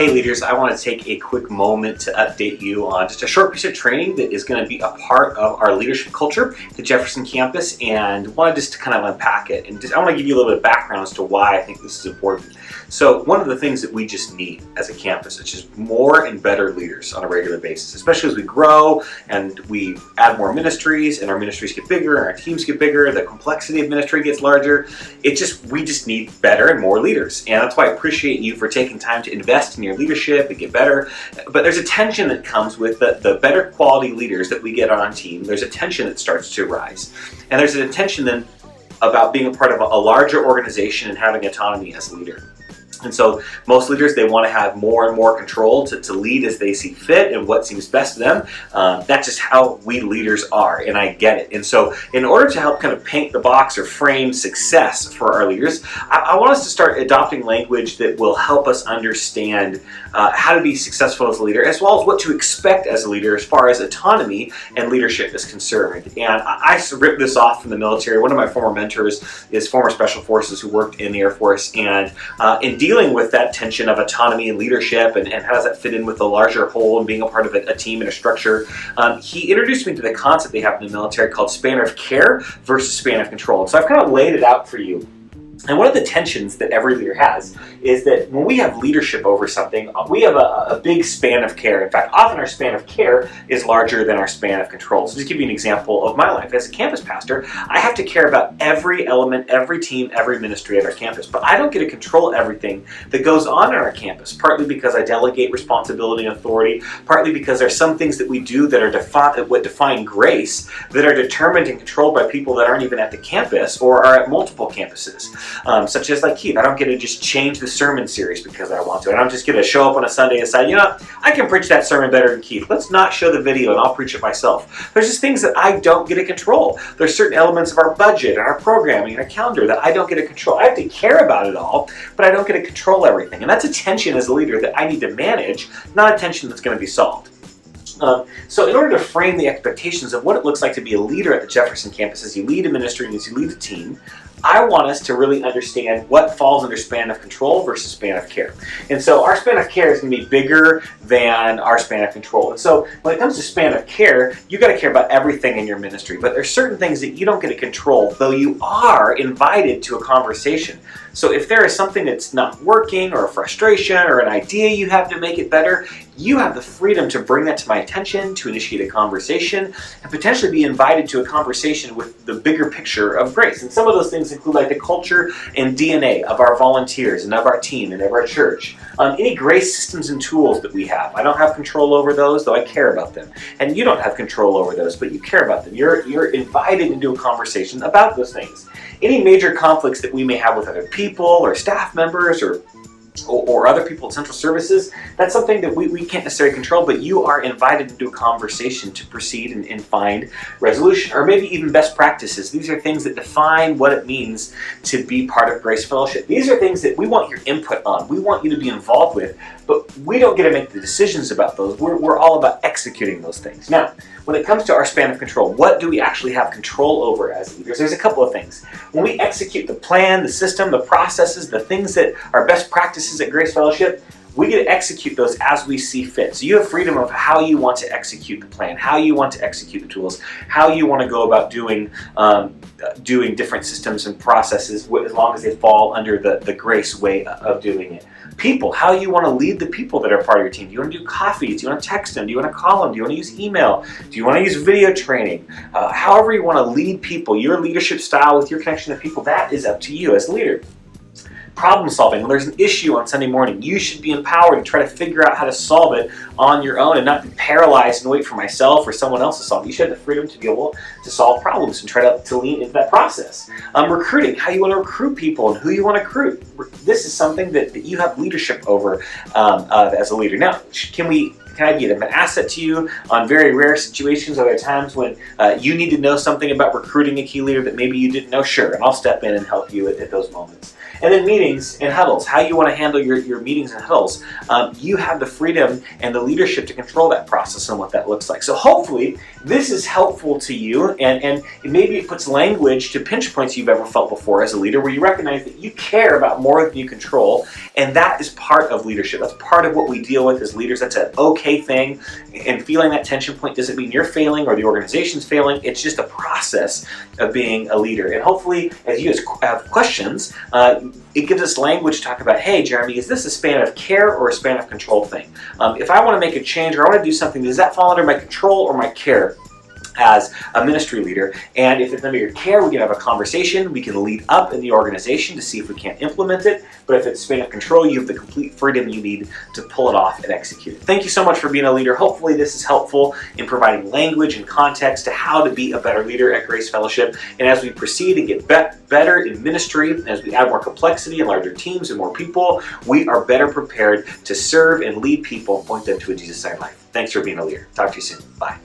Hey leaders, I want to take a quick moment to update you on just a short piece of training that is going to be a part of our leadership culture at the Jefferson campus, and wanted just to kind of unpack it. And I want to give you a little bit of background as to why I think this is important. So one of the things that we just need as a campus is just more and better leaders on a regular basis, especially as we grow and we add more ministries and our ministries get bigger and our teams get bigger, the complexity of ministry gets larger. We just need better and more leaders. And that's why I appreciate you for taking time to invest in your leadership and get better. But there's a tension that comes with the better quality leaders that we get on our team. There's a tension that starts to rise. And there's a tension then about being a part of a larger organization and having autonomy as a leader. And so most leaders, they want to have more and more control to lead as they see fit and what seems best to them. That's just how we leaders are, and I get it. And so in order to help kind of paint the box or frame success for our leaders, I want us to start adopting language that will help us understand how to be successful as a leader, as well as what to expect as a leader as far as autonomy and leadership is concerned. And I ripped this off from the military. One of my former mentors is former Special Forces who worked in the Air Force, and in dealing with that tension of autonomy and leadership and how does that fit in with the larger whole and being a part of a team and a structure, he introduced me to the concept they have in the military called span of care versus span of control. And so I've kind of laid it out for you. And one of the tensions that every leader has is that when we have leadership over something, we have a big span of care. In fact, often our span of care is larger than our span of control. So just to give you an example of my life. As a campus pastor, I have to care about every element, every team, every ministry at our campus. But I don't get to control everything that goes on at our campus, partly because I delegate responsibility and authority, partly because there's some things that we do that are what define grace, that are determined and controlled by people that aren't even at the campus or are at multiple campuses. Such as like Keith, I don't get to just change the sermon series because I want to. I don't just get to show up on a Sunday and decide, I can preach that sermon better than Keith. Let's not show the video and I'll preach it myself. There's just things that I don't get to control. There's certain elements of our budget and our programming and our calendar that I don't get to control. I have to care about it all, but I don't get to control everything. And that's a tension as a leader that I need to manage, not a tension that's going to be solved. So in order to frame the expectations of what it looks like to be a leader at the Jefferson campus as you lead a ministry and as you lead a team, I want us to really understand what falls under span of control versus span of care. And so our span of care is going to be bigger than our span of control. And so when it comes to span of care, you got to care about everything in your ministry. But there's certain things that you don't get to control, though you are invited to a conversation. So if there is something that's not working or a frustration or an idea you have to make it better, you have the freedom to bring that to my attention, to initiate a conversation, and potentially be invited to a conversation with the bigger picture of grace. And some of those things include like the culture and DNA of our volunteers and of our team and of our church. Any grace systems and tools that we have. I don't have control over those, though I care about them. And you don't have control over those, but you care about them. You're invited into a conversation about those things. Any major conflicts that we may have with other people or staff members or other people at central services, that's something that we can't necessarily control, but you are invited into a conversation to proceed and find resolution, or maybe even best practices. These are things that define what it means to be part of Grace Fellowship. These are things that we want your input on, we want you to be involved with, but we don't get to make the decisions about those. We're all about executing those things. Now, when it comes to our span of control, what do we actually have control over as leaders? There's a couple of things. When we execute the plan, the system, the processes, the things that are best practices at Grace Fellowship, we get to execute those as we see fit. So you have freedom of how you want to execute the plan, how you want to execute the tools, how you want to go about doing different systems and processes, as long as they fall under the grace way of doing it. People, how you want to lead the people that are part of your team. Do you want to do coffees? Do you want to text them? Do you want to call them? Do you want to use email? Do you want to use video training? However you want to lead people, your leadership style with your connection to people, that is up to you as a leader. Problem solving. When there's an issue on Sunday morning, you should be empowered to try to figure out how to solve it on your own and not be paralyzed and wait for myself or someone else to solve it. You should have the freedom to be able to solve problems and try to lean into that process. Recruiting, how you want to recruit people and who you want to recruit. This is something that you have leadership over as a leader. Now, can we can I be an asset to you on very rare situations? Are there times when you need to know something about recruiting a key leader that maybe you didn't know? Sure, and I'll step in and help you at those moments. And then meetings and huddles, how you want to handle your meetings and huddles. You have the freedom and the leadership to control that process and what that looks like. So hopefully this is helpful to you, and maybe it puts language to pinch points you've ever felt before as a leader, where you recognize that you care about more than you control, and that is part of leadership. That's part of what we deal with as leaders. That's an okay thing, and feeling that tension point doesn't mean you're failing or the organization's failing. It's just a process of being a leader. And hopefully, as you have questions, it gives us language to talk about, hey, Jeremy, is this a span of care or a span of control thing? If I want to make a change or I want to do something, does that fall under my control or my care as a ministry leader? And if it's under your care, we can have a conversation. We can lead up in the organization to see if we can't implement it. But if it's span of control, you have the complete freedom you need to pull it off and execute it. Thank you so much for being a leader. Hopefully this is helpful in providing language and context to how to be a better leader at Grace Fellowship. And as we proceed and get better in ministry, as we add more complexity and larger teams and more people, we are better prepared to serve and lead people and point them to a Jesus-centered life. Thanks for being a leader. Talk to you soon. Bye.